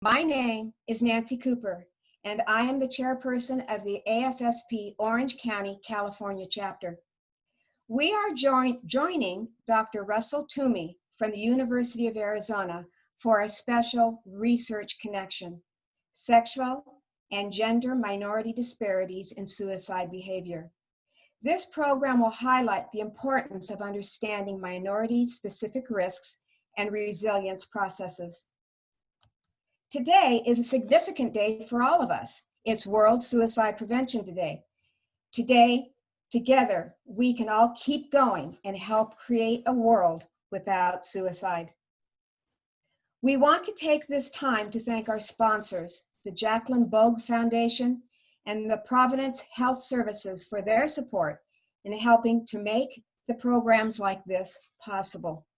My name is Nancy Cooper, and I am the chairperson of the AFSP Orange County, California chapter. We are joining Dr. Russell Toomey from the University of Arizona for a special research connection, sexual and gender minority disparities in suicide behavior. This program will highlight the importance of understanding minority-specific risks and resilience processes. Today is a significant day for all of us. It's World Suicide Prevention Day. Today, together, we can all keep going and help create a world without suicide. We want to take this time to thank our sponsors, the Jacqueline Bogue Foundation and the Providence Health Services, for their support in helping to make the programs like this possible.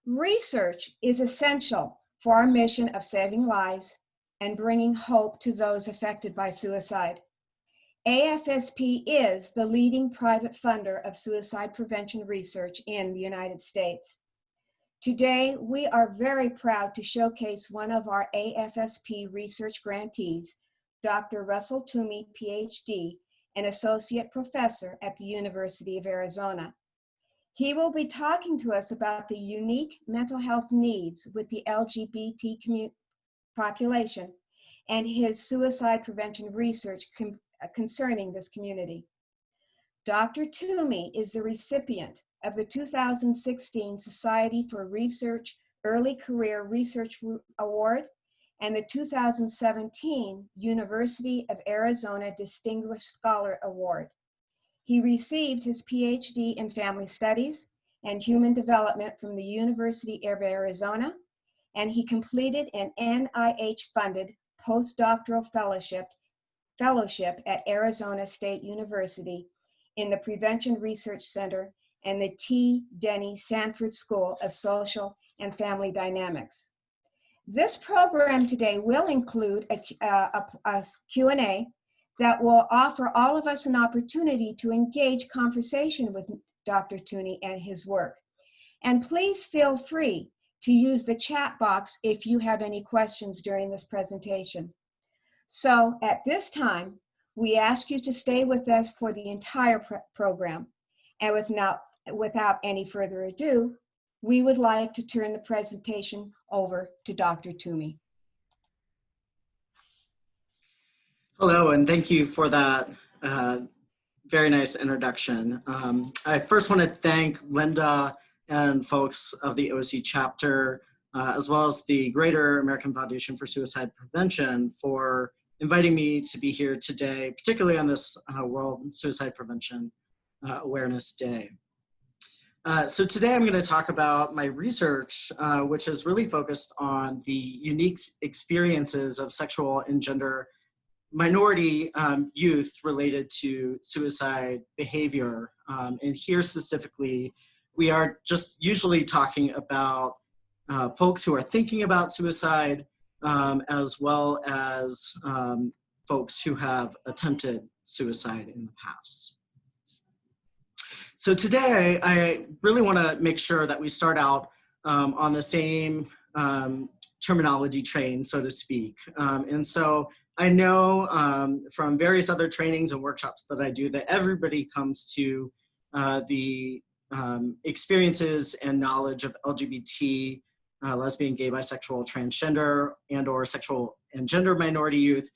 Research is essential for our mission of saving lives and bringing hope to those affected by suicide. AFSP is the leading private funder of suicide prevention research in the United States. Today, we are very proud to showcase one of our AFSP research grantees, Dr. Russell Toomey, PhD, an associate professor at the University of Arizona. He will be talking to us about the unique mental health needs with the LGBT population and his suicide prevention research concerning this community. Dr. Toomey is the recipient of the 2016 Society for Research Early Career Research Award and the 2017 University of Arizona Distinguished Scholar Award. He received his PhD in Family Studies and Human Development from the University of Arizona, and he completed an NIH-funded postdoctoral fellowship at Arizona State University in the Prevention Research Center and the T. Denny Sanford School of Social and Family Dynamics. This program today will include a Q&A that will offer all of us an opportunity to engage conversation with Dr. Toomey and his work. And please feel free to use the chat box if you have any questions during this presentation. So at this time, we ask you to stay with us for the entire program. And without any further ado, we would like to turn the presentation over to Dr. Toomey. Hello, and thank you for that very nice introduction. I first want to thank Linda and folks of the OC chapter, as well as the Greater American Foundation for Suicide Prevention, for inviting me to be here today, particularly on this World Suicide Prevention Awareness Day. So today I'm going to talk about my research, which is really focused on the unique experiences of sexual and gender minority youth related to suicide behavior. And here specifically, we are just usually talking about folks who are thinking about suicide, as well as folks who have attempted suicide in the past. So today, I really want to make sure that we start out on the same terminology train, so to speak. And so I know from various other trainings and workshops that I do that everybody comes to the experiences and knowledge of LGBT, lesbian, gay, bisexual, transgender, and or sexual and gender minority youth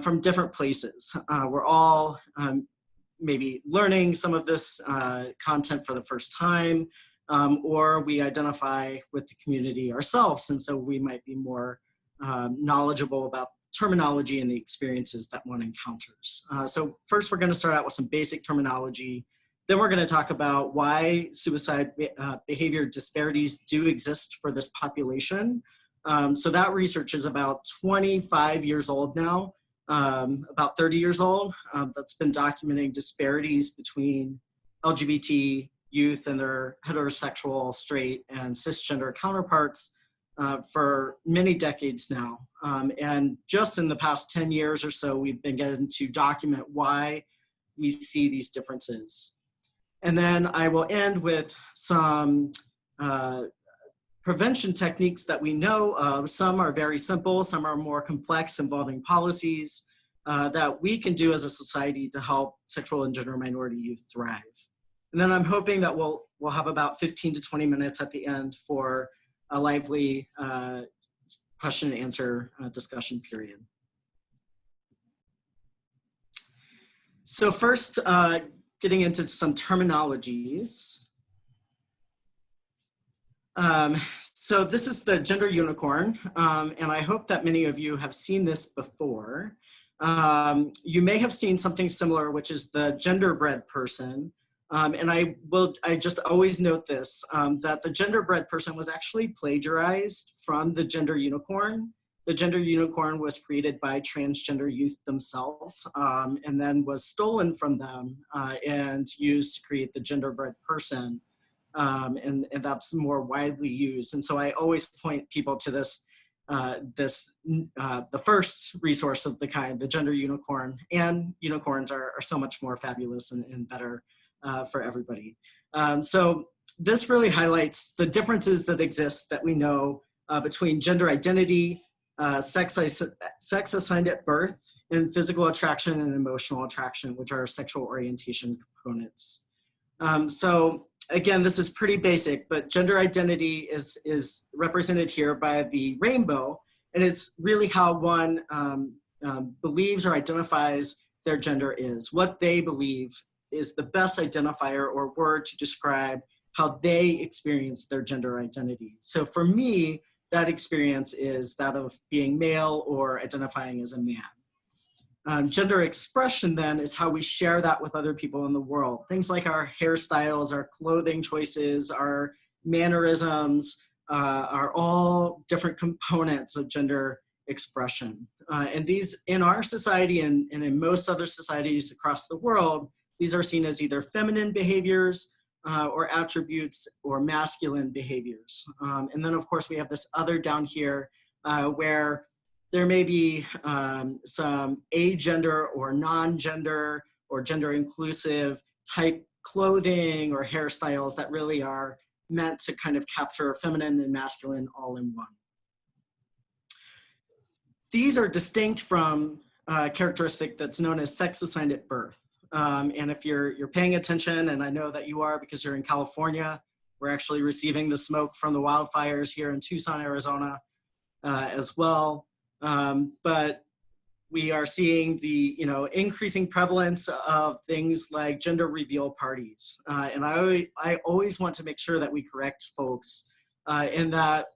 from different places. We're all maybe learning some of this content for the first time, or we identify with the community ourselves, and so we might be more knowledgeable about terminology and the experiences that one encounters. So first we're going to start out with some basic terminology. Then we're going to talk about why suicide behavior disparities do exist for this population. So that research is about 25 years old now, about 30 years old. That's been documenting disparities between LGBT youth and their heterosexual, straight, and cisgender counterparts for many decades now. And just in the past 10 years or so, we've been getting to document why we see these differences. And then I will end with some prevention techniques that we know of. Some are very simple, some are more complex, involving policies that we can do as a society to help sexual and gender minority youth thrive. And then I'm hoping that we'll have about 15 to 20 minutes at the end for a lively question and answer discussion period. So first, getting into some terminologies. So this is the gender unicorn, and I hope that many of you have seen this before. You may have seen something similar, which is the genderbread person. And I just always note this, that the genderbread person was actually plagiarized from the gender unicorn. The gender unicorn was created by transgender youth themselves, and then was stolen from them and used to create the genderbread person. And that's more widely used. And so I always point people to this, the first resource of the kind, the gender unicorn, and unicorns are so much more fabulous and better for everybody. So this really highlights the differences that exist that we know between gender identity, sex assigned at birth, and physical attraction and emotional attraction, which are sexual orientation components. So again, this is pretty basic, but gender identity is represented here by the rainbow, and it's really how one believes or identifies their is, what they believe is the best identifier or word to describe how they experience their gender identity. So for me, that experience is that of being male or identifying as a man. Gender expression then is how we share that with other people in the world. Things like our hairstyles, our clothing choices, our mannerisms are all different components of gender expression. And these, in our society and in most other societies across the world, these are seen as either feminine behaviors or attributes or masculine behaviors. And then of course we have this other down here where there may be some agender or non-gender or gender inclusive type clothing or hairstyles that really are meant to kind of capture feminine and masculine all in one. These are distinct from a characteristic that's known as sex assigned at birth. And if you're paying attention, and I know that you are because you're in California, we're actually receiving the smoke from the wildfires here in Tucson, Arizona as well. But we are seeing the increasing prevalence of things like gender reveal parties. And I always want to make sure that we correct folks in that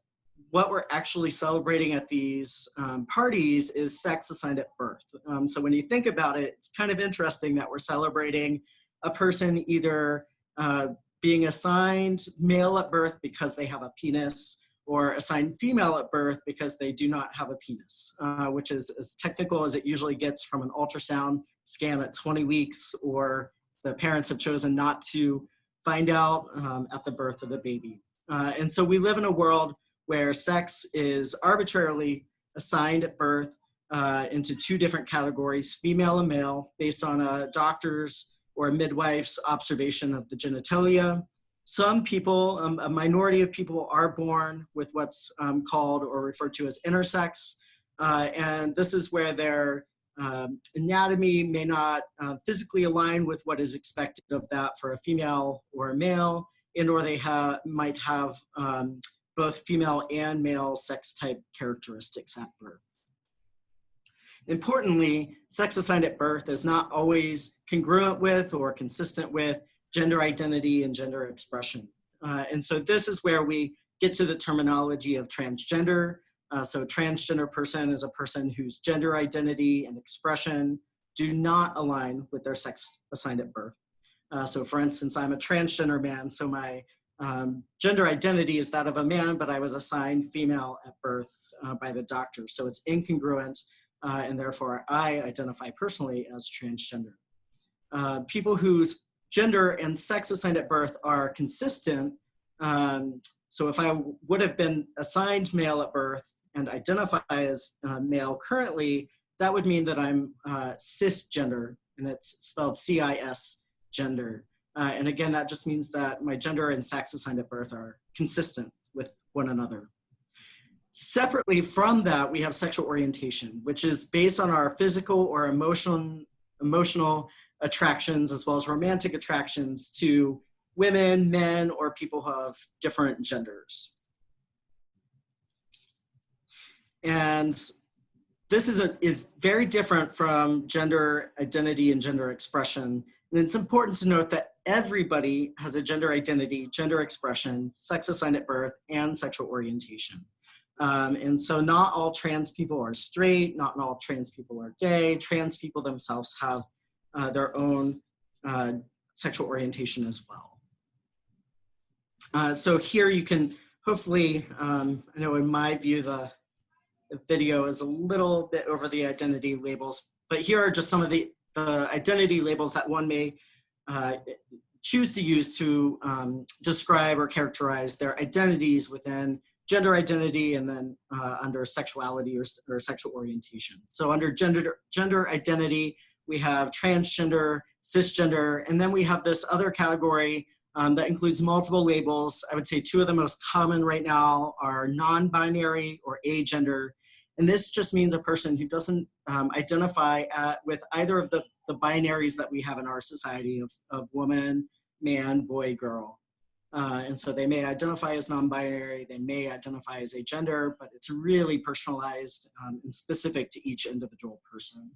what we're actually celebrating at these parties is sex assigned at birth. So when you think about it, it's kind of interesting that we're celebrating a person either being assigned male at birth because they have a penis, or assigned female at birth because they do not have a penis, which is as technical as it usually gets from an ultrasound scan at 20 weeks, or the parents have chosen not to find out at the birth of the baby. And so we live in a world where sex is arbitrarily assigned at birth into two different categories, female and male, based on a doctor's or a midwife's observation of the genitalia. Some people, a minority of people, are born with what's called or referred to as intersex, and this is where their anatomy may not physically align with what is expected of that for a female or a male, and or they might have both female and male sex type characteristics at birth. Importantly, sex assigned at birth is not always congruent with or consistent with gender identity and gender expression. And so this is where we get to the terminology of transgender. So transgender person is a person whose gender identity and expression do not align with their sex assigned at birth. So for instance, I'm a transgender man, so my gender identity is that of a man, but I was assigned female at birth by the doctor. So it's incongruent, and therefore I identify personally as transgender. People whose gender and sex assigned at birth are consistent. So if I would have been assigned male at birth and identify as male currently, that would mean that I'm cisgender, and it's spelled C-I-S gender. And again, that just means that my gender and sex assigned at birth are consistent one another. Separately from that, we have sexual orientation, which is based on our physical or emotional attractions, as well as romantic attractions to women, men, or people who have different genders. And this is very different from gender identity and gender expression. And it's important to note that everybody has a gender identity, gender expression, sex assigned at birth, and sexual orientation. And so not all trans people are straight, not all trans people are gay. Trans people themselves have their own sexual orientation as well. So here you can hopefully, I know in my view, the video is a little bit over the identity labels, but here are just some of the identity labels that one may choose to use to describe or characterize their identities within gender identity and then under sexuality or sexual orientation. So under gender identity, we have transgender, cisgender, and then we have this other category that includes multiple labels. I would say two of the most common right now are non-binary or agender. And this just means a person who doesn't identify with either of the binaries that we have in our society of woman, man, boy, girl. And so they may identify as non-binary, they may identify as agender, but it's really personalized and specific to each individual person.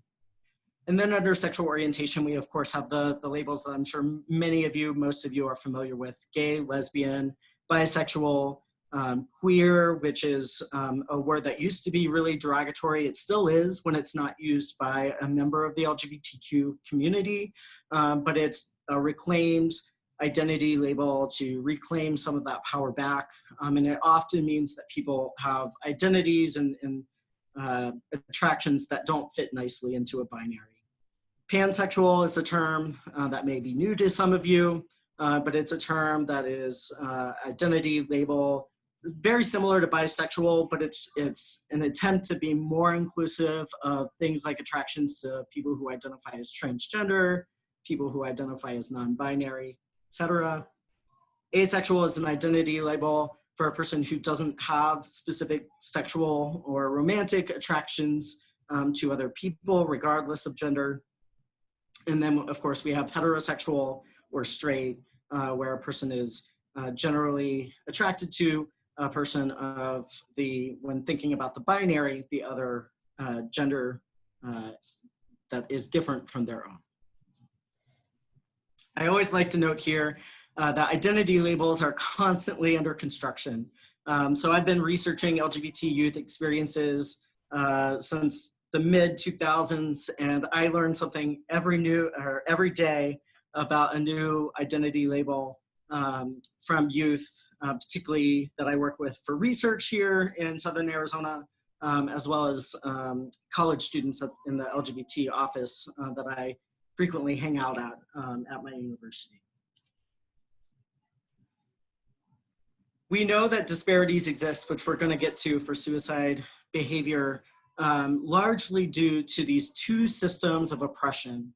And then under sexual orientation, we of course have the labels that I'm sure many of you, most of you are familiar with: gay, lesbian, bisexual, queer, which is a word that used to be really derogatory. It still is when it's not used by a member of the LGBTQ community, but it's a reclaimed identity label to reclaim some of that power back. And it often means that people have identities and attractions that don't fit nicely into a binary. Pansexual is a term that may be new to some of you, but it's a term that is identity label very similar to bisexual, but it's an attempt to be more inclusive of things like attractions to people who identify as transgender, people who identify as non-binary, etc. Asexual is an identity label for a person who doesn't have specific sexual or romantic attractions to other people, regardless of gender. And then, of course, we have heterosexual or straight, where a person is generally attracted to a person of when thinking about the binary, the other gender that is different from their own. I always like to note here that identity labels are constantly under construction. So I've been researching LGBT youth experiences since the mid-2000s, and I learn something every day about a new identity label from youth, particularly that I work with for research here in Southern Arizona, as well as college students in the LGBT office that I frequently hang out at my university. We know that disparities exist, which we're going to get to for suicide behavior, largely due to these two systems of oppression.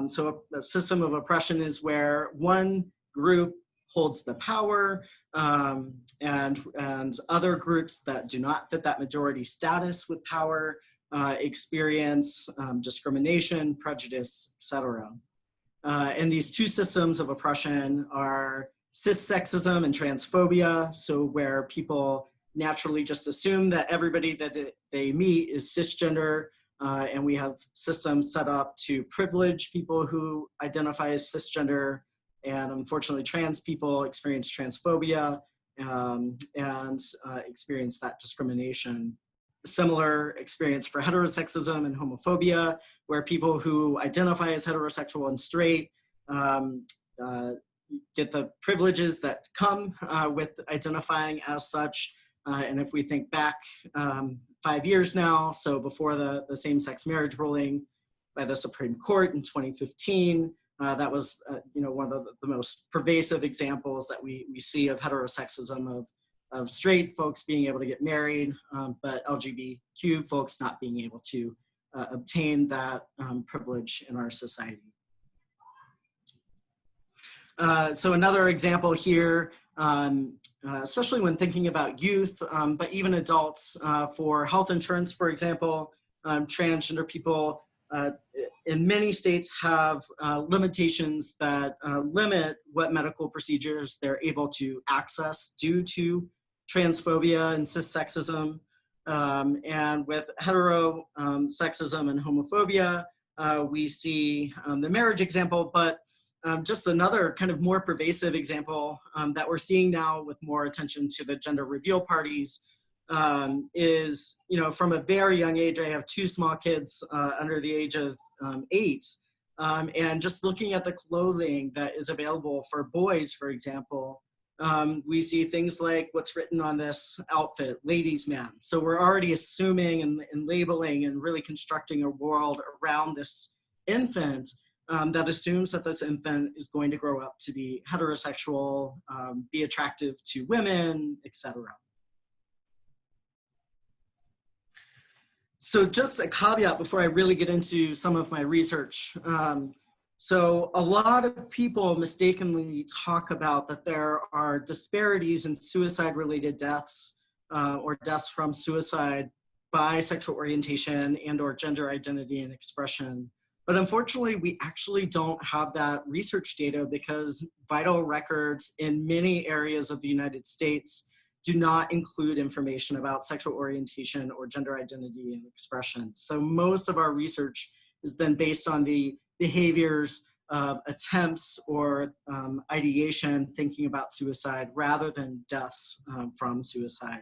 So a system of oppression is where one group holds the power and other groups that do not fit that majority status with power experience discrimination, prejudice, etc. And these two systems of oppression are cissexism and transphobia, so where people naturally just assume that everybody that they meet is cisgender, and we have systems set up to privilege people who identify as cisgender, and unfortunately trans people experience transphobia and experience that discrimination. A similar experience for heterosexism and homophobia, where people who identify as heterosexual and straight get the privileges that come with identifying as such. And if we think back 5 years now, so before the same-sex marriage ruling by the Supreme Court in 2015, that was one of the most pervasive examples that we see of heterosexism, of straight folks being able to get married, but LGBTQ folks not being able to obtain that privilege in our society. So another example here especially when thinking about youth, but even adults. For health insurance, for example, transgender people in many states have limitations that limit what medical procedures they're able to access due to transphobia and cissexism. And with heterosexism and homophobia, we see the marriage example, but just another kind of more pervasive example that we're seeing now with more attention to the gender reveal parties is, from a very young age. I have 2 small kids under the age of 8. And just looking at the clothing that is available for boys, for example, we see things like what's written on this outfit, ladies' man. So we're already assuming and labeling and really constructing a world around this infant that assumes that this infant is going to grow up to be heterosexual, be attractive to women, etc. So just a caveat before I really get into some of my research. So a lot of people mistakenly talk about that there are disparities in suicide-related deaths or deaths from suicide by sexual orientation and or gender identity and expression. But unfortunately, we actually don't have that research data because vital records in many areas of the United States do not include information about sexual orientation or gender identity and expression. So most of our research is then based on the behaviors of attempts or ideation thinking about suicide rather than deaths from suicide.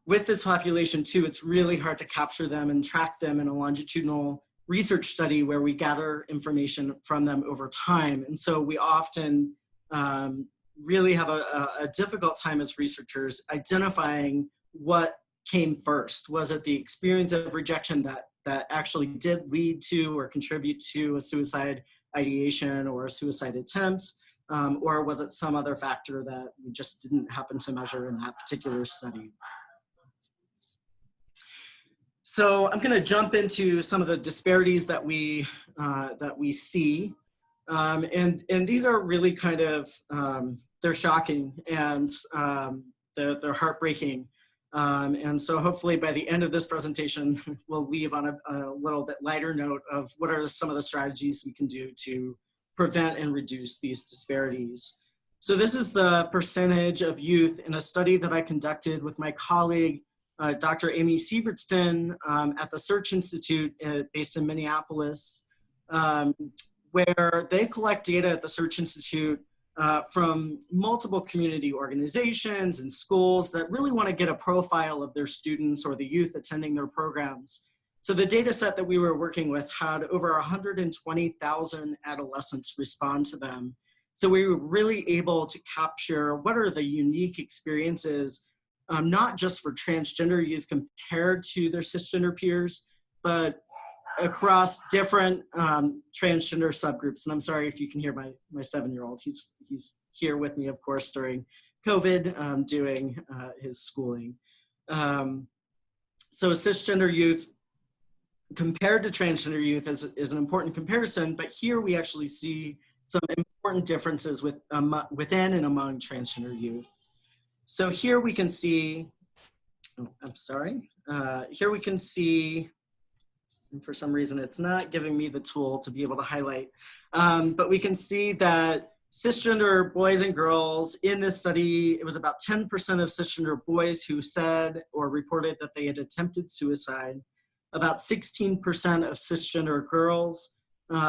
With this population too, it's really hard to capture them and track them in a longitudinal research study where we gather information from them over time. And so we often really have a difficult time as researchers identifying what came first. Was it the experience of rejection that actually did lead to or contribute to a suicide ideation or a suicide attempt? Or was it some other factor that we just didn't happen to measure in that particular study? So I'm going to jump into some of the disparities that we see, and these are really kind of they're shocking and they're heartbreaking, and so hopefully by the end of this presentation we'll leave on a little bit lighter note of what are some of the strategies we can do to prevent and reduce these disparities. So this is the percentage of youth in a study that I conducted with my colleague Dr. Amy Sievertson at the Search Institute based in Minneapolis, where they collect data at the Search Institute from multiple community organizations and schools that really want to get a profile of their students or the youth attending their programs. So the data set that we were working with had over 120,000 adolescents respond to them. So we were really able to capture what are the unique experiences not just for transgender youth compared to their cisgender peers, but across different transgender subgroups. And I'm sorry if you can hear my 7-year-old. He's here with me, of course, during COVID, doing his schooling. So cisgender youth compared to transgender youth is an important comparison, but here we actually see some important differences within and among transgender youth. So here we can see, here we can see, and for some reason it's not giving me the tool to be able to highlight, but we can see that cisgender boys and girls in this study, it was about 10% of cisgender boys who said or reported that they had attempted suicide. About 16% of cisgender girls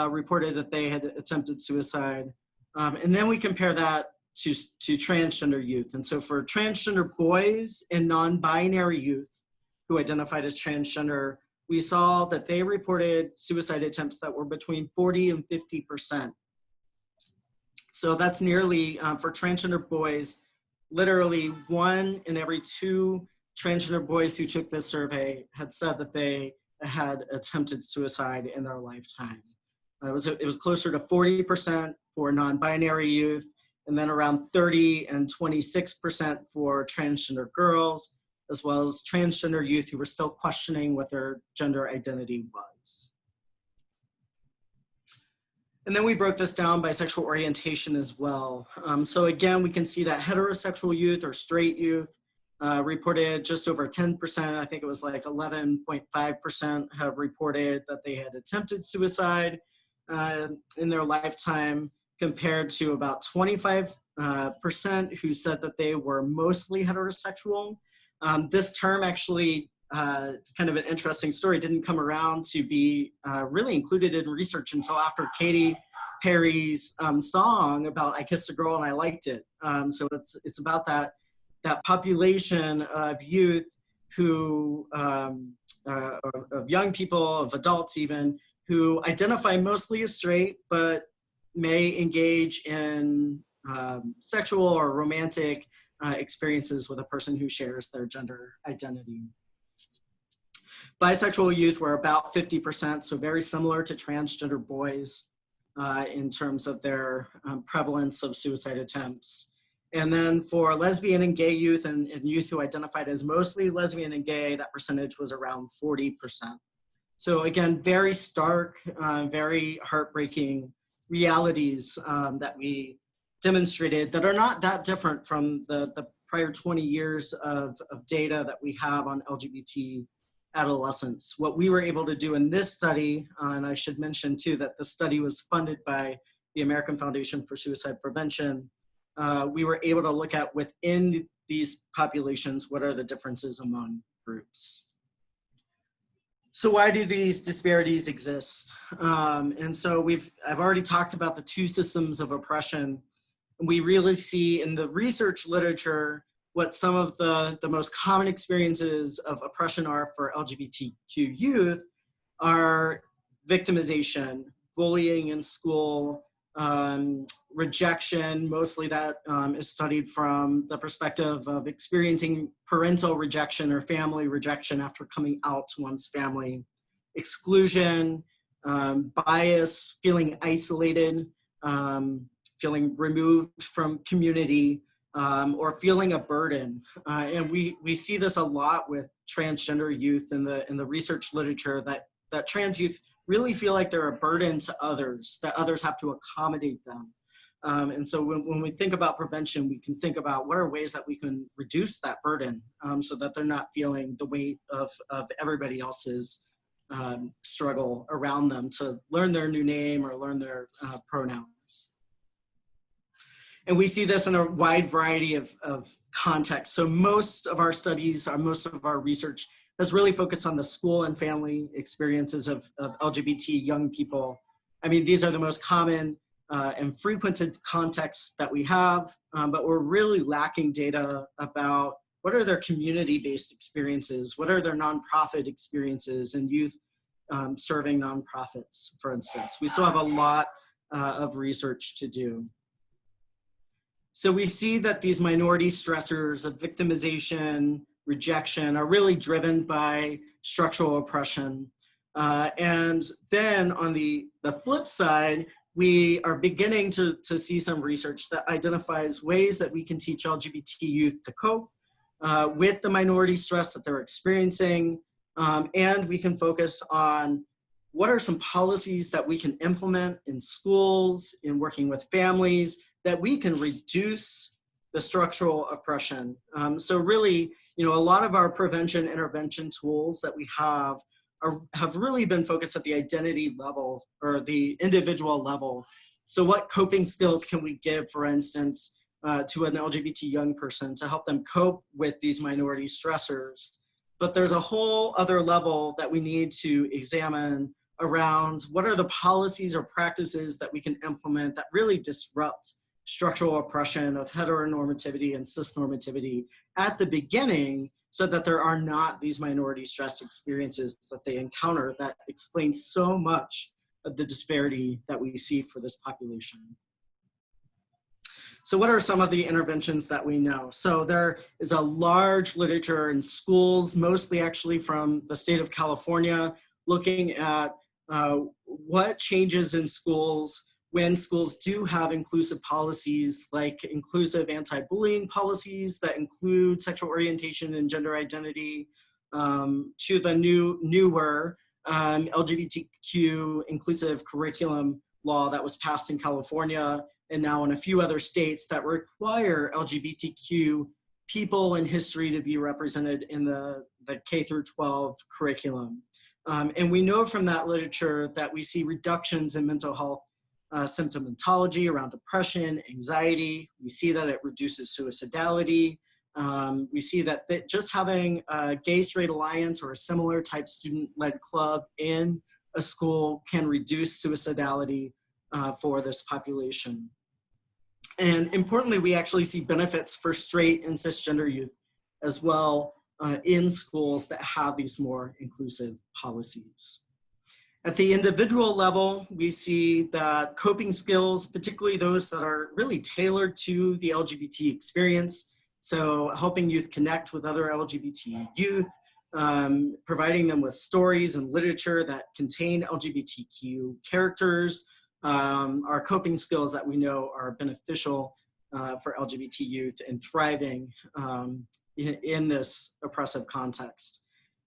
reported that they had attempted suicide. And then we compare that to transgender youth. And so for transgender boys and non-binary youth who identified as transgender, we saw that they reported suicide attempts that were between 40 and 50%. So that's nearly, for transgender boys, literally 1 in every 2 transgender boys who took this survey had said that they had attempted suicide in their lifetime. It was closer to 40% for non-binary youth, and then around 30 and 26% for transgender girls, as well as transgender youth who were still questioning what their gender identity was. And then we broke this down by sexual orientation as well. So again, we can see that heterosexual youth or straight youth reported just over 10%. I think it was like 11.5% have reported that they had attempted suicide in their lifetime, compared to about 25% who said that they were mostly heterosexual. This term actually, it's kind of an interesting story, didn't come around to be really included in research until after Katy Perry's song about I Kissed a Girl and I Liked It. So it's about that population of youth who, of young people, of adults even, who identify mostly as straight, but may engage in sexual or romantic experiences with a person who shares their gender identity. Bisexual youth were about 50%, so very similar to transgender boys in terms of their prevalence of suicide attempts. And then for lesbian and gay youth and youth who identified as mostly lesbian and gay, that percentage was around 40%. So again, very stark, very heartbreaking realities that we demonstrated that are not that different from the prior 20 years of data that we have on LGBT adolescents. What we were able to do in this study, and I should mention too that the study was funded by the American Foundation for Suicide Prevention, we were able to look at within these populations, what are the differences among groups. So why do these disparities exist? And so I've already talked about the two systems of oppression. We really see in the research literature what some of the most common experiences of oppression are for LGBTQ youth are victimization, bullying in school, rejection. Mostly that is studied from the perspective of experiencing parental rejection or family rejection after coming out to one's family, exclusion, bias, feeling isolated, feeling removed from community, or feeling a burden. And we see this a lot with transgender youth in the research literature, that trans youth really feel like they're a burden to others, that others have to accommodate them. And so when we think about prevention, we can think about what are ways that we can reduce that burden so that they're not feeling the weight of everybody else's struggle around them to learn their new name or learn their pronouns. And we see this in a wide variety of contexts. So most of our studies, most of our research has really focused on the school and family experiences of LGBT young people. I mean, these are the most common and frequented contexts that we have, but we're really lacking data about what are their community-based experiences, what are their nonprofit experiences and youth serving nonprofits, for instance. We still have a lot of research to do. So we see that these minority stressors of victimization, rejection are really driven by structural oppression. And then on the flip side, we are beginning to see some research that identifies ways that we can teach LGBT youth to cope with the minority stress that they're experiencing. And we can focus on what are some policies that we can implement in schools, in working with families, that we can reduce the structural oppression. So really, a lot of our prevention intervention tools that we have really been focused at the identity level or the individual level. So what coping skills can we give, for instance, to an LGBT young person to help them cope with these minority stressors? But there's a whole other level that we need to examine around what are the policies or practices that we can implement that really disrupt structural oppression of heteronormativity and cisnormativity at the beginning, so that there are not these minority stress experiences that they encounter that explain so much of the disparity that we see for this population. So what are some of the interventions that we know? So there is a large literature in schools, mostly actually from the state of California, looking at what changes in schools when schools do have inclusive policies, like inclusive anti-bullying policies that include sexual orientation and gender identity, to the newer LGBTQ inclusive curriculum law that was passed in California and now in a few other states that require LGBTQ people and history to be represented in the K through 12 curriculum. And we know from that literature that we see reductions in mental health symptomatology around depression, anxiety. We see that it reduces suicidality. We see that just having a gay straight alliance or a similar type student-led club in a school can reduce suicidality for this population. And importantly, we actually see benefits for straight and cisgender youth as well in schools that have these more inclusive policies. At the individual level, we see that coping skills, particularly those that are really tailored to the LGBT experience, so helping youth connect with other LGBT youth, providing them with stories and literature that contain LGBTQ characters, are coping skills that we know are beneficial for LGBT youth and thriving in this oppressive context.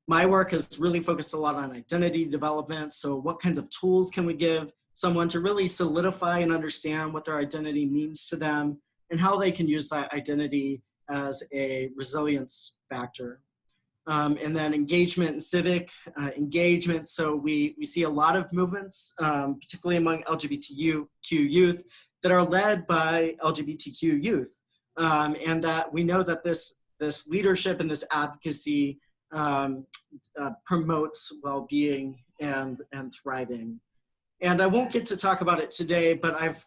My work has really focused a lot on identity development. So what kinds of tools can we give someone to really solidify and understand what their identity means to them and how they can use that identity as a resilience factor. And then engagement and civic engagement. So we see a lot of movements, particularly among LGBTQ youth, that are led by LGBTQ youth. And that we know that this leadership and this advocacy promotes well-being and thriving. And I won't get to talk about it today, but I've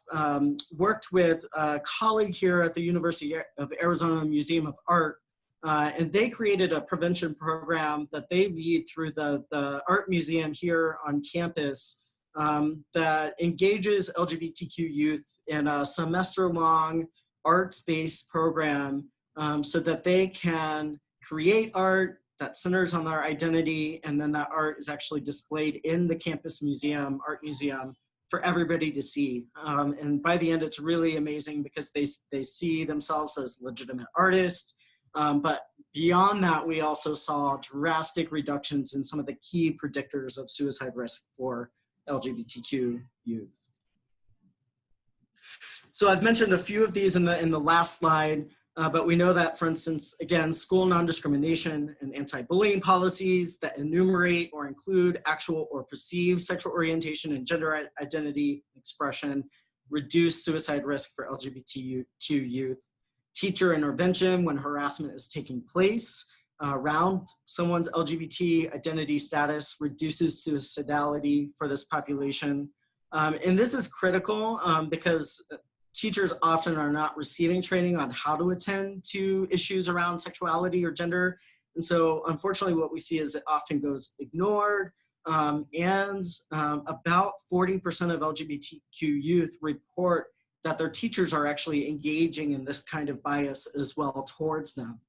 worked with a colleague here at the University of Arizona Museum of Art, and they created a prevention program that they lead through the art museum here on campus that engages LGBTQ youth in a semester-long arts-based program so that they can create art that centers on their identity, and then that art is actually displayed in the campus museum, art museum, for everybody to see. And by the end, it's really amazing because they see themselves as legitimate artists. But beyond that, we also saw drastic reductions in some of the key predictors of suicide risk for LGBTQ youth. So I've mentioned a few of these in the last slide. But we know that, for instance, again, school non-discrimination and anti-bullying policies that enumerate or include actual or perceived sexual orientation and gender identity expression reduce suicide risk for LGBTQ youth. Teacher intervention when harassment is taking place around someone's LGBT identity status reduces suicidality for this population. And this is critical because teachers often are not receiving training on how to attend to issues around sexuality or gender. And so unfortunately what we see is it often goes ignored, and about 40% of LGBTQ youth report that their teachers are actually engaging in this kind of bias as well towards them.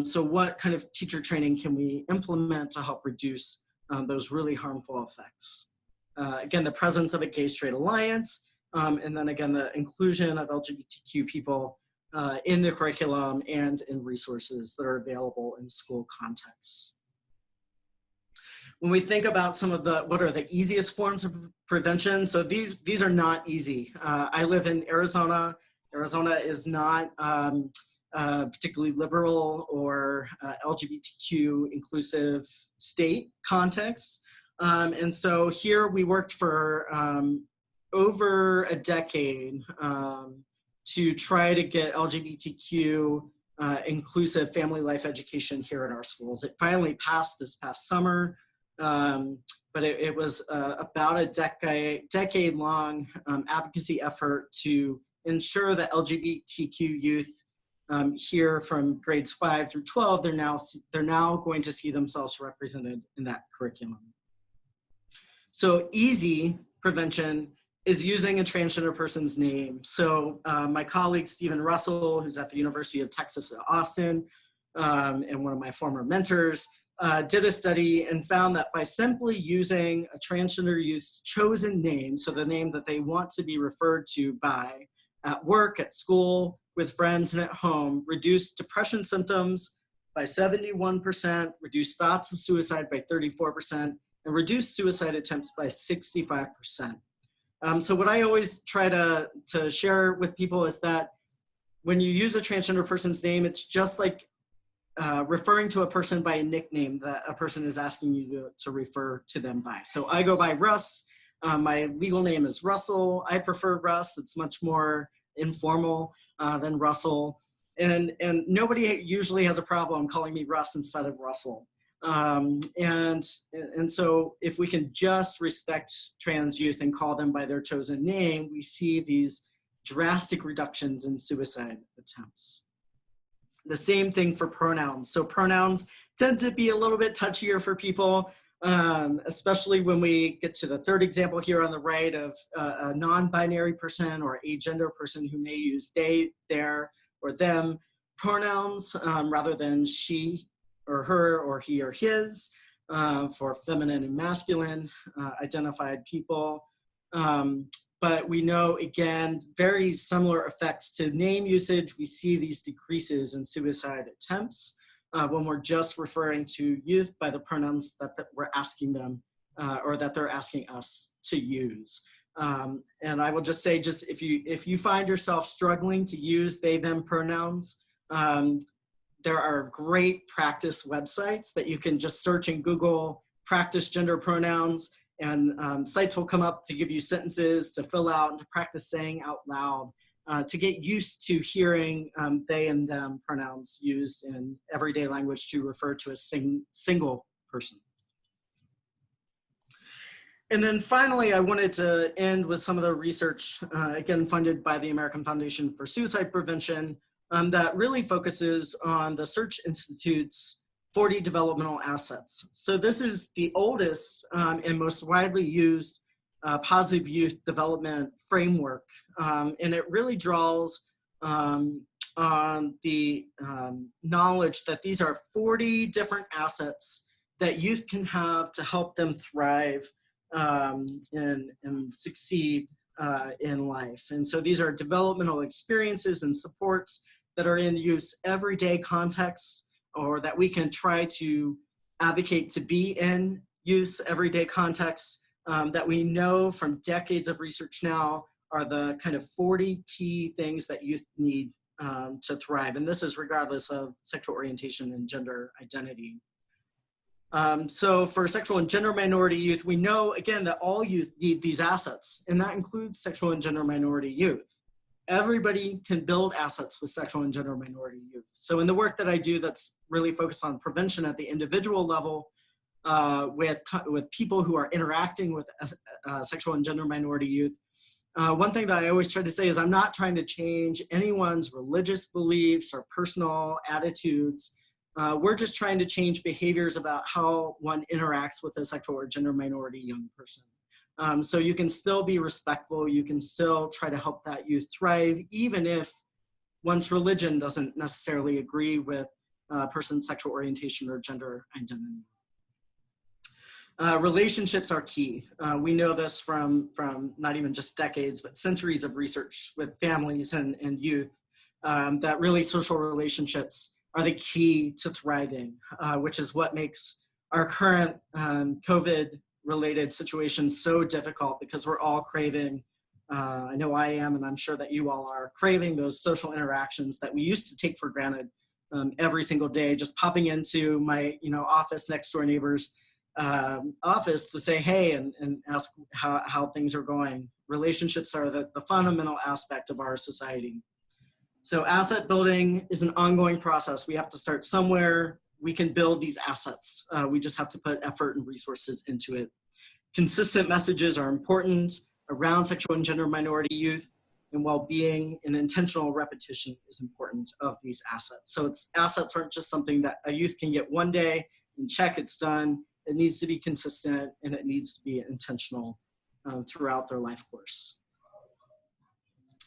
So what kind of teacher training can we implement to help reduce those really harmful effects? Again, the presence of a gay-straight alliance, and then again, the inclusion of LGBTQ people in the curriculum and in resources that are available in school contexts. When we think about some of what are the easiest forms of prevention, so these are not easy. I live in Arizona. Arizona is not particularly liberal or LGBTQ inclusive state context. And so here we worked for over a decade to try to get LGBTQ inclusive family life education here in our schools. It finally passed this past summer, but it was about a decade-long advocacy effort to ensure that LGBTQ youth here from grades 5 through 12, they're now going to see themselves represented in that curriculum. So easy prevention is using a transgender person's name. So my colleague, Stephen Russell, who's at the University of Texas at Austin, and one of my former mentors, did a study and found that by simply using a transgender youth's chosen name, so the name that they want to be referred to by at work, at school, with friends, and at home, reduced depression symptoms by 71%, reduced thoughts of suicide by 34%, and reduced suicide attempts by 65%. So what I always try to share with people is that when you use a transgender person's name, it's just like referring to a person by a nickname that a person is asking you to refer to them by. So I go by Russ. My legal name is Russell. I prefer Russ. It's much more informal than Russell. And nobody usually has a problem calling me Russ instead of Russell. And so if we can just respect trans youth and call them by their chosen name, we see these drastic reductions in suicide attempts. The same thing for pronouns. So pronouns tend to be a little bit touchier for people, especially when we get to the third example here on the right of a non-binary person or agender person who may use they, their, or them pronouns rather than she or her or he or his for feminine and masculine identified people. But we know, again, very similar effects to name usage. We see these decreases in suicide attempts when we're just referring to youth by the pronouns that we're asking them or that they're asking us to use. And I will just say, just if you find yourself struggling to use they, them pronouns, there are great practice websites that you can just search in Google, practice gender pronouns, and sites will come up to give you sentences to fill out and to practice saying out loud to get used to hearing they and them pronouns used in everyday language to refer to a single person. And then finally, I wanted to end with some of the research, again, funded by the American Foundation for Suicide Prevention, that really focuses on the Search Institute's 40 developmental assets. So this is the oldest and most widely used positive youth development framework. And it really draws on the knowledge that these are 40 different assets that youth can have to help them thrive and succeed in life. And so these are developmental experiences and supports that are in use everyday contexts, or that we can try to advocate to be in use everyday contexts that we know from decades of research now are the kind of 40 key things that youth need to thrive. And this is regardless of sexual orientation and gender identity. So for sexual and gender minority youth, we know, again, that all youth need these assets, and that includes sexual and gender minority youth. Everybody can build assets with sexual and gender minority youth. So in the work that I do that's really focused on prevention at the individual level with people who are interacting with sexual and gender minority youth, one thing that I always try to say is I'm not trying to change anyone's religious beliefs or personal attitudes. We're just trying to change behaviors about how one interacts with a sexual or gender minority young person. So you can still be respectful, you can still try to help that youth thrive, even if one's religion doesn't necessarily agree with a person's sexual orientation or gender identity. Relationships are key. We know this from not even just decades, but centuries of research with families and youth, that really social relationships are the key to thriving, which is what makes our current COVID-related situation so difficult, because we're all craving, I know I am, and I'm sure that you all are, craving those social interactions that we used to take for granted every single day, just popping into my office next door neighbor's office to say hey and ask how things are going. Relationships are the fundamental aspect of our society. So asset building is an ongoing process. We have to start somewhere. We can build these assets. We just have to put effort and resources into it. Consistent messages are important around sexual and gender minority youth and well-being, and intentional repetition is important of these assets. So assets aren't just something that a youth can get one day and check, it's done. It needs to be consistent, and it needs to be intentional throughout their life course.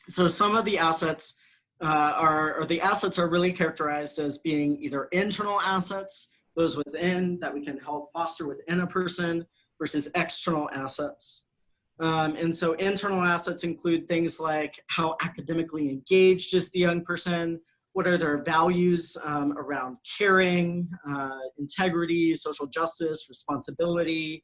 So some of the assets are really characterized as being either internal assets, those within that we can help foster within a person, versus external assets. And so internal assets include things like how academically engaged is the young person, what are their values around caring, integrity, social justice, responsibility,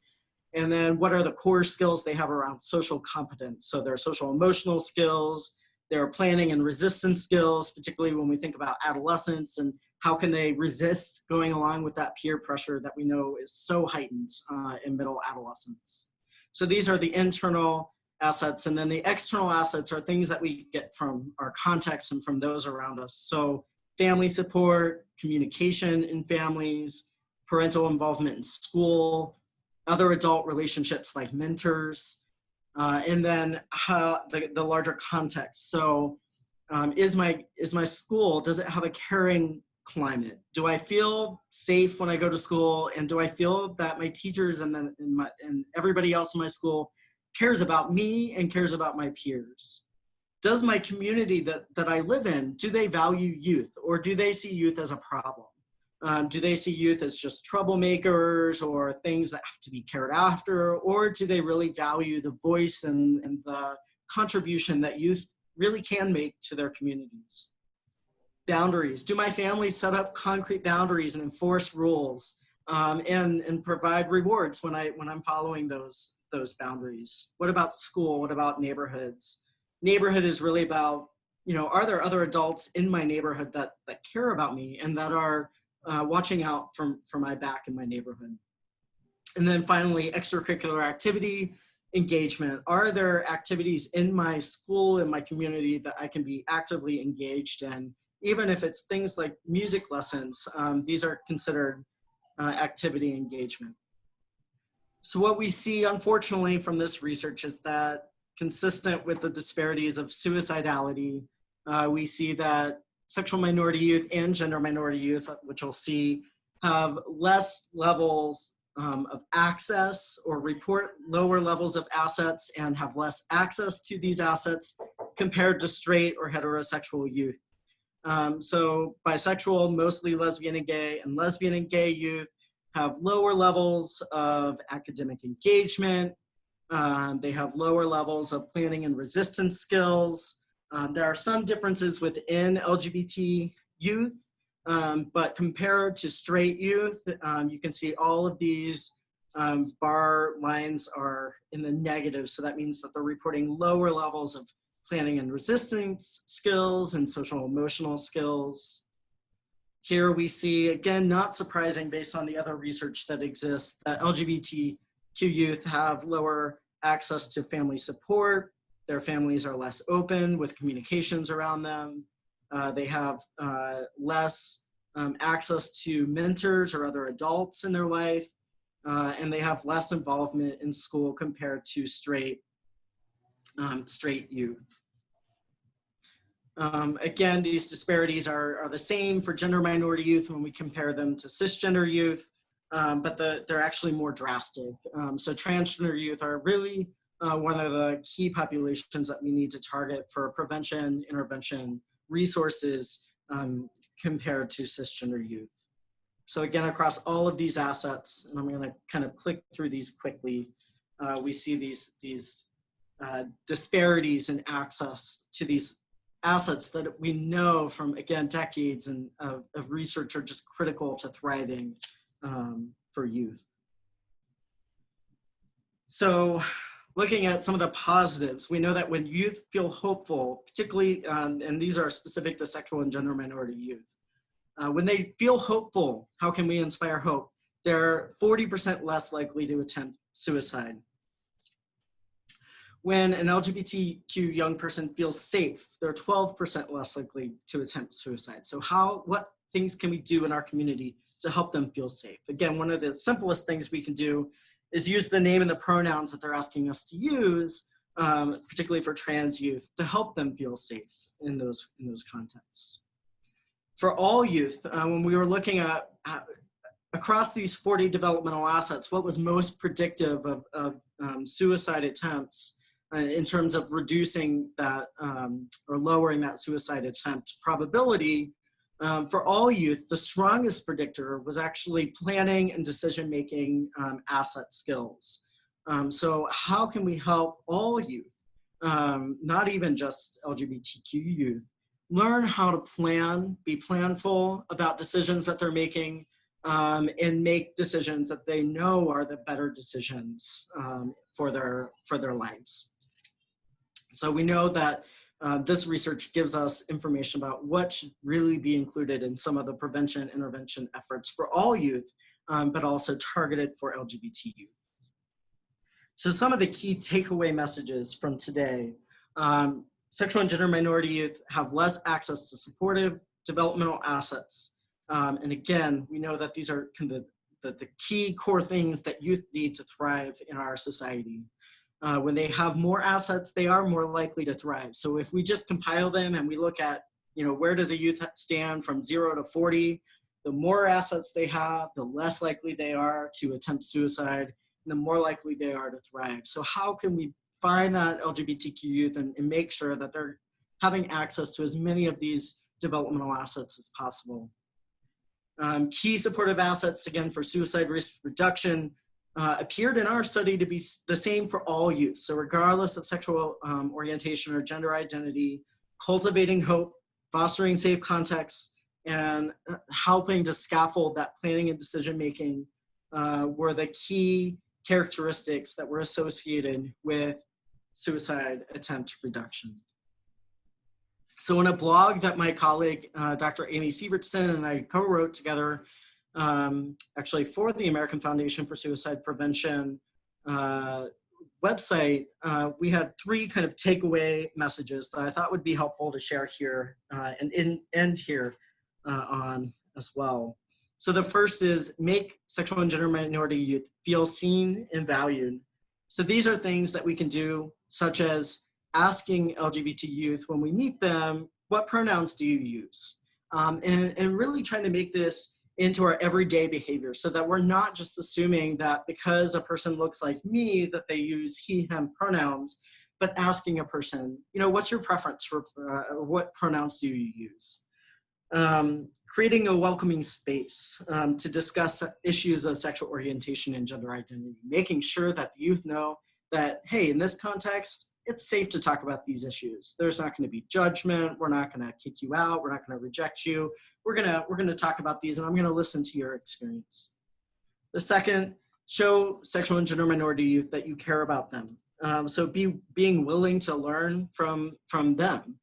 And then what are the core skills they have around social competence? So their social emotional skills, their planning and resistance skills, particularly when we think about adolescence and how can they resist going along with that peer pressure that we know is so heightened in middle adolescence. So these are the internal assets, and then the external assets are things that we get from our context and from those around us. So family support, communication in families, parental involvement in school, other adult relationships like mentors, and then the larger context. So is my school, does it have a caring climate? Do I feel safe when I go to school? And do I feel that my teachers and everybody else in my school cares about me and cares about my peers? Does my community that I live in, do they value youth, or do they see youth as a problem? Do they see youth as just troublemakers or things that have to be cared after, or do they really value the voice and the contribution that youth really can make to their communities? Boundaries. Do my family set up concrete boundaries and enforce rules and provide rewards when I'm following those boundaries? What about school? What about neighborhoods? Neighborhood is really about, are there other adults in my neighborhood that care about me and that are watching out for my back in my neighborhood? And then finally, extracurricular activity, engagement. Are there activities in my school, in my community, that I can be actively engaged in? Even if it's things like music lessons, these are considered activity engagement. So what we see, unfortunately, from this research is that, consistent with the disparities of suicidality, we see that sexual minority youth and gender minority youth, which we'll see, have less levels of access or report lower levels of assets and have less access to these assets compared to straight or heterosexual youth. So bisexual, mostly lesbian and gay youth have lower levels of academic engagement. They have lower levels of planning and resistance skills. There are some differences within LGBT youth, but compared to straight youth, you can see all of these bar lines are in the negative. So that means that they're reporting lower levels of planning and resistance skills and social emotional skills. Here we see, again, not surprising based on the other research that exists, that LGBTQ youth have lower access to family support. Their families are less open with communications around them. They have less access to mentors or other adults in their life, and they have less involvement in school compared to straight youth. Again, these disparities are the same for gender minority youth when we compare them to cisgender youth, but they're actually more drastic. So transgender youth are really one of the key populations that we need to target for prevention, intervention, resources compared to cisgender youth. So again, across all of these assets, and I'm going to kind of click through these quickly, we see these disparities in access to these assets that we know from, again, decades of research are just critical to thriving for youth. So looking at some of the positives, we know that when youth feel hopeful, particularly, and these are specific to sexual and gender minority youth, when they feel hopeful, how can we inspire hope? They're 40% less likely to attempt suicide. When an LGBTQ young person feels safe, they're 12% less likely to attempt suicide. So what things can we do in our community to help them feel safe? Again, one of the simplest things we can do is use the name and the pronouns that they're asking us to use, particularly for trans youth, to help them feel safe in those contexts. For all youth, when we were looking at across these 40 developmental assets, what was most predictive of suicide attempts in terms of reducing that or lowering that suicide attempt probability, for all youth, the strongest predictor was actually planning and decision-making asset skills. So how can we help all youth, not even just LGBTQ youth, learn how to plan, be planful about decisions that they're making, and make decisions that they know are the better decisions for their lives. So we know that this research gives us information about what should really be included in some of the prevention intervention efforts for all youth, but also targeted for LGBT youth. So some of the key takeaway messages from today: sexual and gender minority youth have less access to supportive developmental assets. And again, we know that these are kind of the key core things that youth need to thrive in our society. When they have more assets, they are more likely to thrive. So if we just compile them and we look at, where does a youth stand from 0 to 40, the more assets they have, the less likely they are to attempt suicide, and the more likely they are to thrive. So how can we find that LGBTQ youth and make sure that they're having access to as many of these developmental assets as possible? Key supportive assets, again, for suicide risk reduction appeared in our study to be the same for all youth. So regardless of sexual orientation or gender identity, cultivating hope, fostering safe contexts, and helping to scaffold that planning and decision-making were the key characteristics that were associated with suicide attempt reduction. So in a blog that my colleague, Dr. Amy Sievertson, and I co-wrote together, actually for the American Foundation for Suicide Prevention website, we had 3 kind of takeaway messages that I thought would be helpful to share here and end here on as well. So the first is make sexual and gender minority youth feel seen and valued. So these are things that we can do, such as asking LGBT youth when we meet them, what pronouns do you use? And really trying to make this into our everyday behavior so that we're not just assuming that because a person looks like me that they use he, him pronouns, but asking a person, what's your preference for, what pronouns do you use? Creating a welcoming space to discuss issues of sexual orientation and gender identity, making sure that the youth know that, hey, in this context, it's safe to talk about these issues. There's not going to be judgment. We're not going to kick you out. We're not going to reject you. We're going to talk about these, and I'm going to listen to your experience. The second, show sexual and gender minority youth that you care about them. So being willing to learn from them.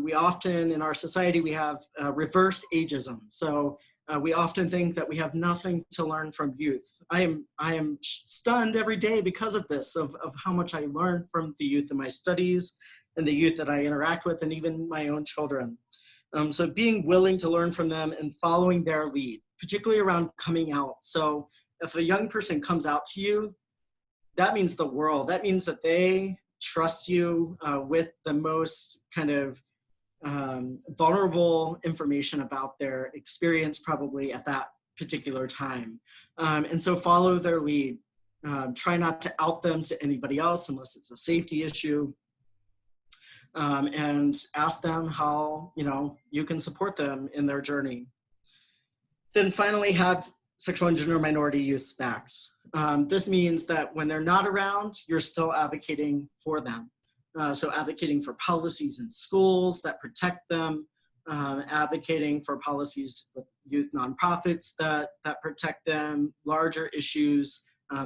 We often, in our society, we have reverse ageism. So we often think that we have nothing to learn from youth. I am stunned every day because of this, of how much I learn from the youth in my studies and the youth that I interact with, and even my own children. So being willing to learn from them and following their lead, particularly around coming out. So if a young person comes out to you, that means the world. That means that they trust you with the most kind of vulnerable information about their experience probably at that particular time. And so follow their lead. Try not to out them to anybody else unless it's a safety issue. And ask them how you can support them in their journey. Then finally, have sexual and gender minority youth's backs. This means that when they're not around, you're still advocating for them. So advocating for policies in schools that protect them, advocating for policies with youth nonprofits that protect them, larger issues,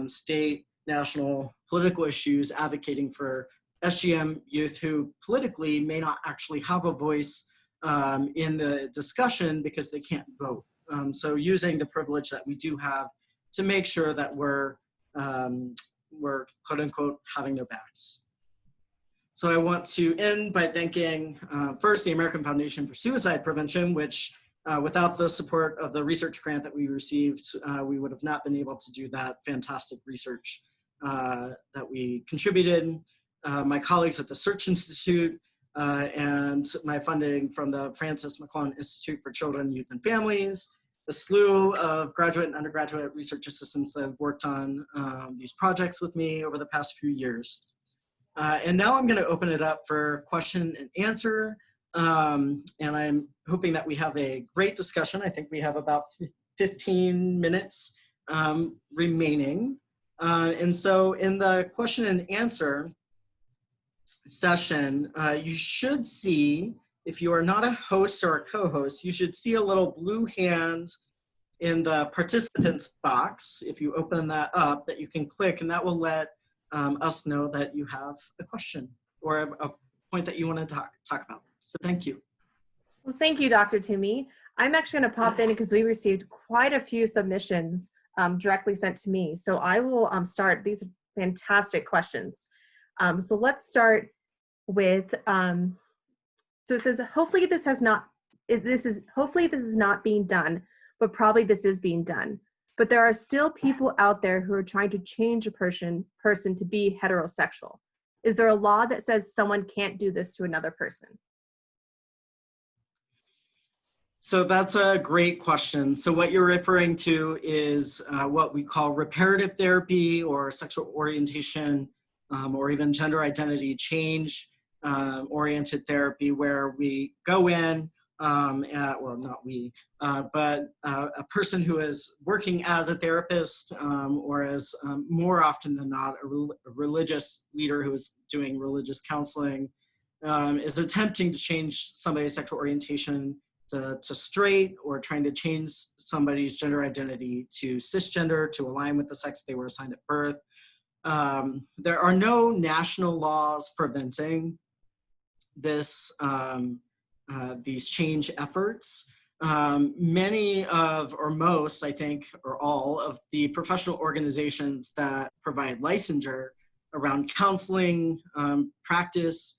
state, national, political issues, advocating for SGM youth who politically may not actually have a voice in the discussion because they can't vote. So using the privilege that we do have to make sure that we're quote unquote having their backs. So I want to end by thanking first the American Foundation for Suicide Prevention, which without the support of the research grant that we received, we would have not been able to do that fantastic research that we contributed. My colleagues at the Search Institute, and my funding from the Francis McClellan Institute for Children, Youth, and Families, the slew of graduate and undergraduate research assistants that have worked on these projects with me over the past few years. And now I'm going to open it up for question and answer. And I'm hoping that we have a great discussion. I think we have about 15 minutes remaining. And so in the question and answer session, you should see, if you are not a host or a co-host, you should see a little blue hand in the participants box, if you open that up, that you can click, and that will let us know that you have a question or a point that you want to talk about. So thank you. Well, thank you, Dr. Toomey. I'm actually going to pop in because we received quite a few submissions directly sent to me. So I will start. These are fantastic questions. So let's start with, so it says, hopefully this is not being done, but probably this is being done. But there are still people out there who are trying to change a person to be heterosexual. Is there a law that says someone can't do this to another person? So that's a great question. So what you're referring to is what we call reparative therapy or sexual orientation or even gender identity change oriented therapy, where we go in, well, not we, but a person who is working as a therapist or as more often than not a religious leader who is doing religious counseling is attempting to change somebody's sexual orientation to straight, or trying to change somebody's gender identity to cisgender to align with the sex they were assigned at birth. There are no national laws preventing this, these change efforts. Many of, or most, I think, or all of the professional organizations that provide licensure around counseling practice,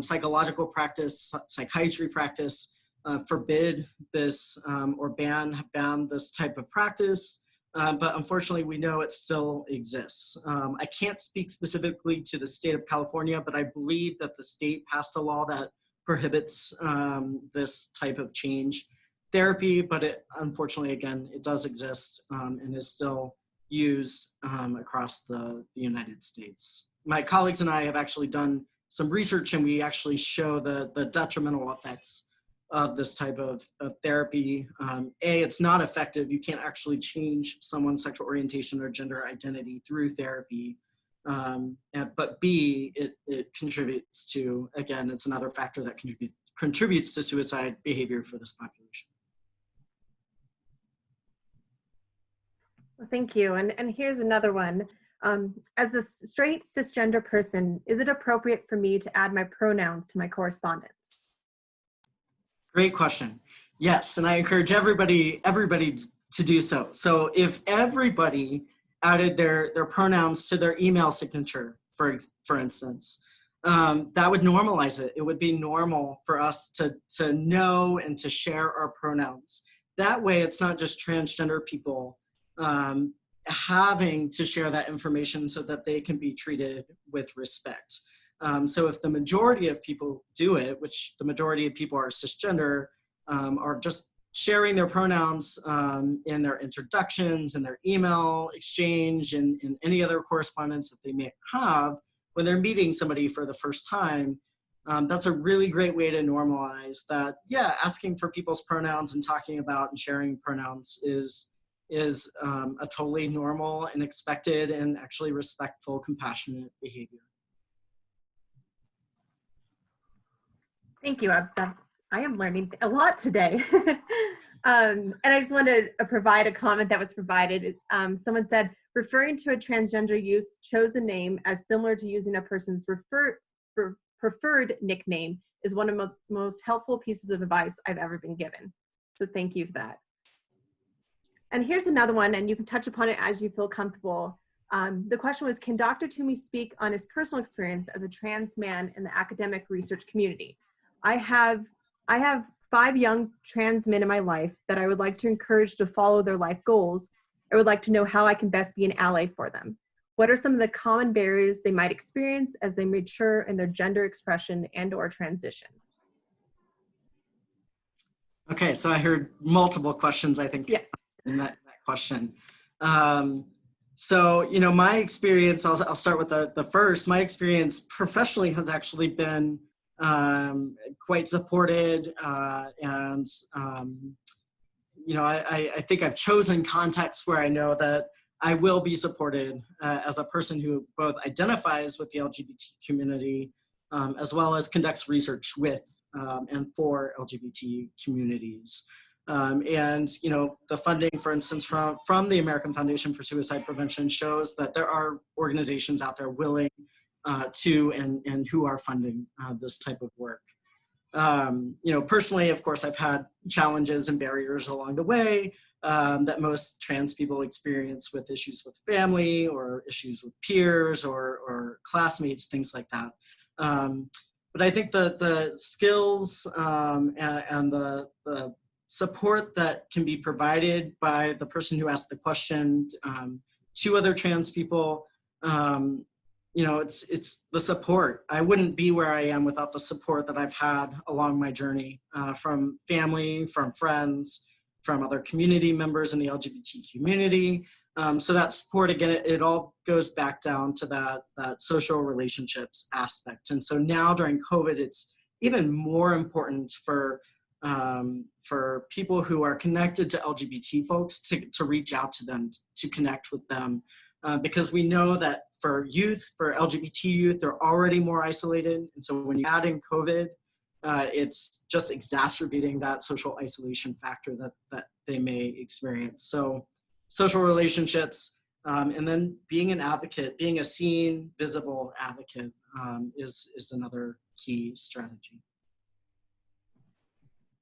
psychological practice, psychiatry practice, forbid this or ban this type of practice, but unfortunately we know it still exists. I can't speak specifically to the state of California, but I believe that the state passed a law that prohibits this type of change therapy, but it, unfortunately, again, it does exist and is still used across the United States. My colleagues and I have actually done some research, and we actually show the detrimental effects of this type of therapy. A, it's not effective. You can't actually change someone's sexual orientation or gender identity through therapy. But B, it contributes to, again, it's another factor that contributes to suicide behavior for this population. Well, thank you. And here's another one. As a straight cisgender person, is it appropriate for me to add my pronouns to my correspondence? Great question. Yes, and I encourage everybody to do so. So if everybody added their pronouns to their email signature, for instance, that would normalize it. It would be normal for us to know and to share our pronouns. That way, it's not just transgender people having to share that information so that they can be treated with respect. So if the majority of people do it, which the majority of people are cisgender, are just sharing their pronouns in their introductions and their email exchange and any other correspondence that they may have when they're meeting somebody for the first time, that's a really great way to normalize that. Yeah, asking for people's pronouns and talking about and sharing pronouns is a totally normal and expected and actually respectful, compassionate behavior. Thank you. I am learning a lot today. And I just wanted to provide a comment that was provided. Someone said, referring to a transgender youth's chosen name as similar to using a person's preferred nickname is one of the most helpful pieces of advice I've ever been given. So thank you for that. And here's another one, and you can touch upon it as you feel comfortable. The question was, can Dr. Toomey speak on his personal experience as a trans man in the academic research community? I have 5 young trans men in my life that I would like to encourage to follow their life goals. I would like to know how I can best be an ally for them. What are some of the common barriers they might experience as they mature in their gender expression and/or transition? Okay, so I heard multiple questions, I think, yes, in that question. So, you know, my experience, I'll start with the first. My experience professionally has actually been quite supported, and you know, I think I've chosen contexts where I know that I will be supported as a person who both identifies with the LGBT community as well as conducts research with and for LGBT communities. And the funding, for instance, from the American Foundation for Suicide Prevention shows that there are organizations out there willing to and who are funding this type of work. Personally, of course, I've had challenges and barriers along the way that most trans people experience with issues with family or issues with peers or classmates, things like that. But I think the skills and the support that can be provided by the person who asked the question to other trans people, it's the support. I wouldn't be where I am without the support that I've had along my journey from family, from friends, from other community members in the LGBT community. So that support, again, it all goes back down to that social relationships aspect. And so now during COVID, it's even more important for people who are connected to LGBT folks to reach out to them, to connect with them. Because we know that for LGBT youth, they're already more isolated. And so when you add in COVID, it's just exacerbating that social isolation factor that they may experience. So social relationships, and then being an advocate, being a seen, visible advocate is another key strategy.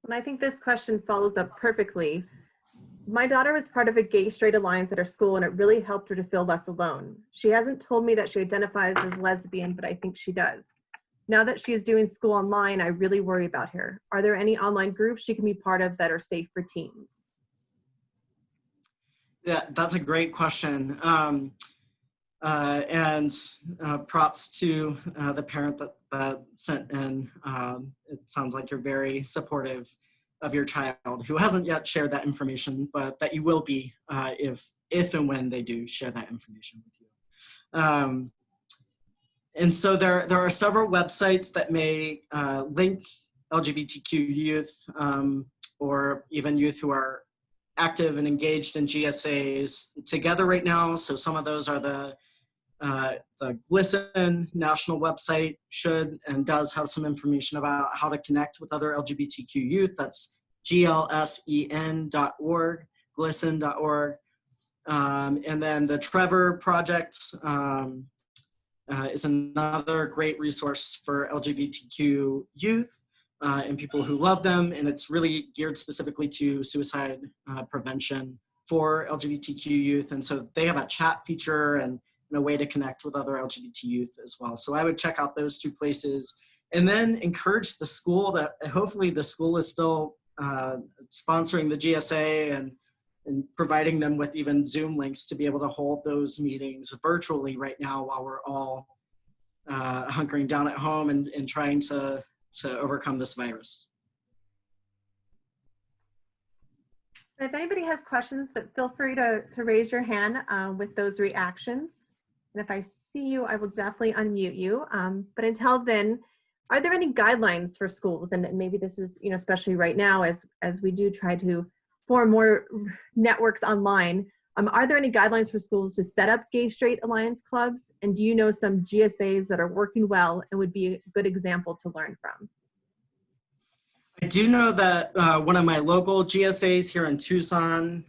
And I think this question follows up perfectly. My daughter was part of a gay-straight alliance at her school, and it really helped her to feel less alone. She hasn't told me that she identifies as lesbian, but I think she does. Now that she is doing school online, I really worry about her. Are there any online groups she can be part of that are safe for teens? Yeah, that's a great question. And props to the parent that sent in. It sounds like you're very supportive of your child who hasn't yet shared that information, but that you will be if and when they do share that information with you. And so there are several websites that may link LGBTQ youth or even youth who are active and engaged in GSAs together right now. So some of those are the GLSEN national website should and does have some information about how to connect with other LGBTQ youth. That's glsen.org, glisten.org. And then the Trevor Project is another great resource for LGBTQ youth and people who love them. And it's really geared specifically to suicide prevention for LGBTQ youth. And so they have a chat feature and a way to connect with other LGBT youth as well. So I would check out those two places and then encourage the school to, hopefully the school is still sponsoring the GSA and providing them with even Zoom links to be able to hold those meetings virtually right now while we're all hunkering down at home and trying to overcome this virus. If anybody has questions, feel free to raise your hand with those reactions. And if I see you, I will definitely unmute you. But until then, are there any guidelines for schools? And maybe this is, especially right now as we do try to form more networks online, are there any guidelines for schools to set up gay-straight alliance clubs? And do you know some GSAs that are working well and would be a good example to learn from? I do know that one of my local GSAs here in Tucson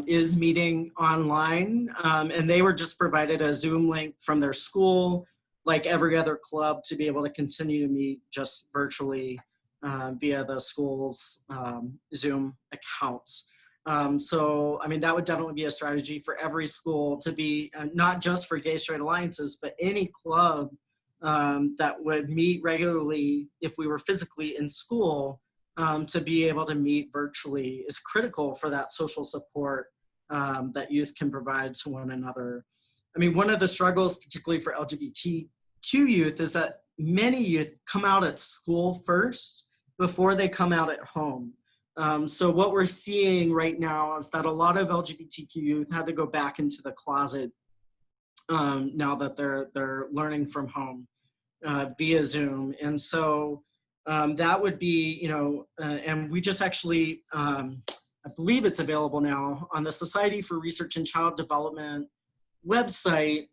is meeting online, and they were just provided a Zoom link from their school, like every other club, to be able to continue to meet just virtually via the school's Zoom accounts. So, I mean, that would definitely be a strategy for every school to be, not just for gay-straight alliances, but any club that would meet regularly if we were physically in school. To be able to meet virtually is critical for that social support that youth can provide to one another. I mean, one of the struggles, particularly for LGBTQ youth, is that many youth come out at school first before they come out at home. So what we're seeing right now is that a lot of LGBTQ youth had to go back into the closet now that they're learning from home via Zoom. And so that would be, and we just actually, I believe it's available now on the Society for Research and Child Development website.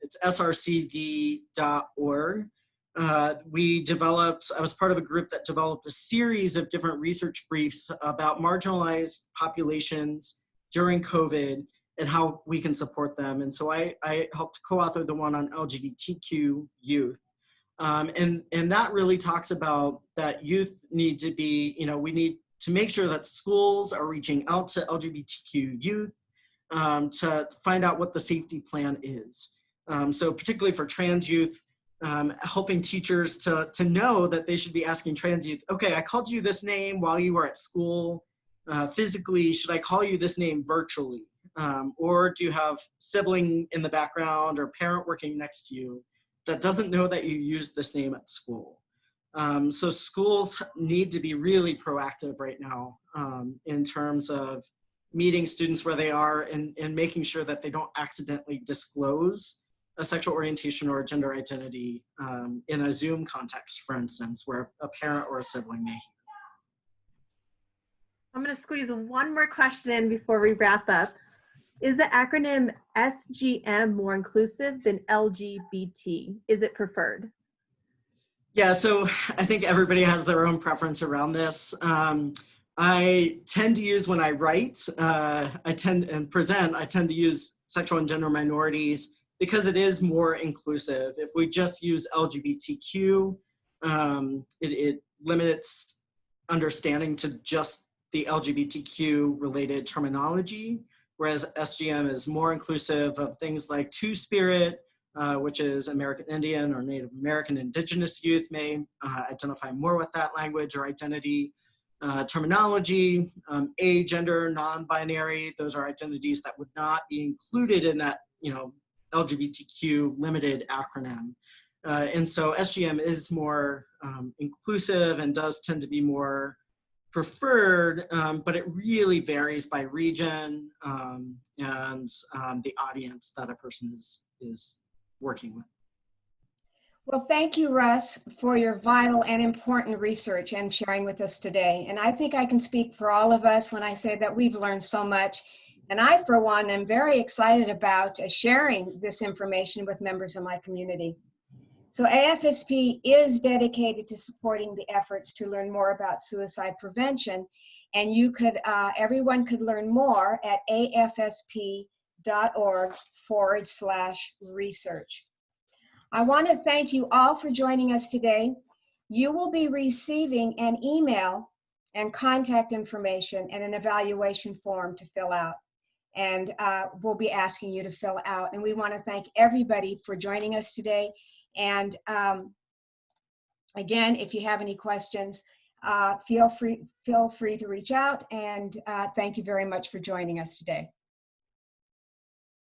It's srcd.org. I was part of a group that developed a series of different research briefs about marginalized populations during COVID and how we can support them. And so I helped co-author the one on LGBTQ youth. And that really talks about that youth need to be, we need to make sure that schools are reaching out to LGBTQ youth to find out what the safety plan is. So particularly for trans youth, helping teachers to know that they should be asking trans youth, okay, I called you this name while you were at school physically, should I call you this name virtually? Or do you have sibling in the background or parent working next to you that doesn't know that you use this name at school? So schools need to be really proactive right now in terms of meeting students where they are and making sure that they don't accidentally disclose a sexual orientation or a gender identity in a Zoom context, for instance, where a parent or a sibling may hear. I'm going to squeeze one more question in before we wrap up. Is the acronym SGM more inclusive than LGBT? Is it preferred? Yeah, so I think everybody has their own preference around this. I tend to use, when I write, I tend to use sexual and gender minorities because it is more inclusive. If we just use LGBTQ, it limits understanding to just the LGBTQ related terminology, whereas SGM is more inclusive of things like Two-Spirit, which is American Indian or Native American Indigenous youth may identify more with that language or identity. Terminology, agender, non-binary, those are identities that would not be included in that, LGBTQ limited acronym. And so SGM is more inclusive and does tend to be more preferred, but it really varies by region and the audience that a person is working with. Well, thank you, Russ, for your vital and important research and sharing with us today. And I think I can speak for all of us when I say that we've learned so much. And I, for one, am very excited about sharing this information with members of my community. So AFSP is dedicated to supporting the efforts to learn more about suicide prevention. And everyone could learn more at afsp.org/research. I want to thank you all for joining us today. You will be receiving an email and contact information and an evaluation form to fill out. And we'll be asking you to fill out. And we want to thank everybody for joining us today. And again, if you have any questions, feel free to reach out. And thank you very much for joining us today.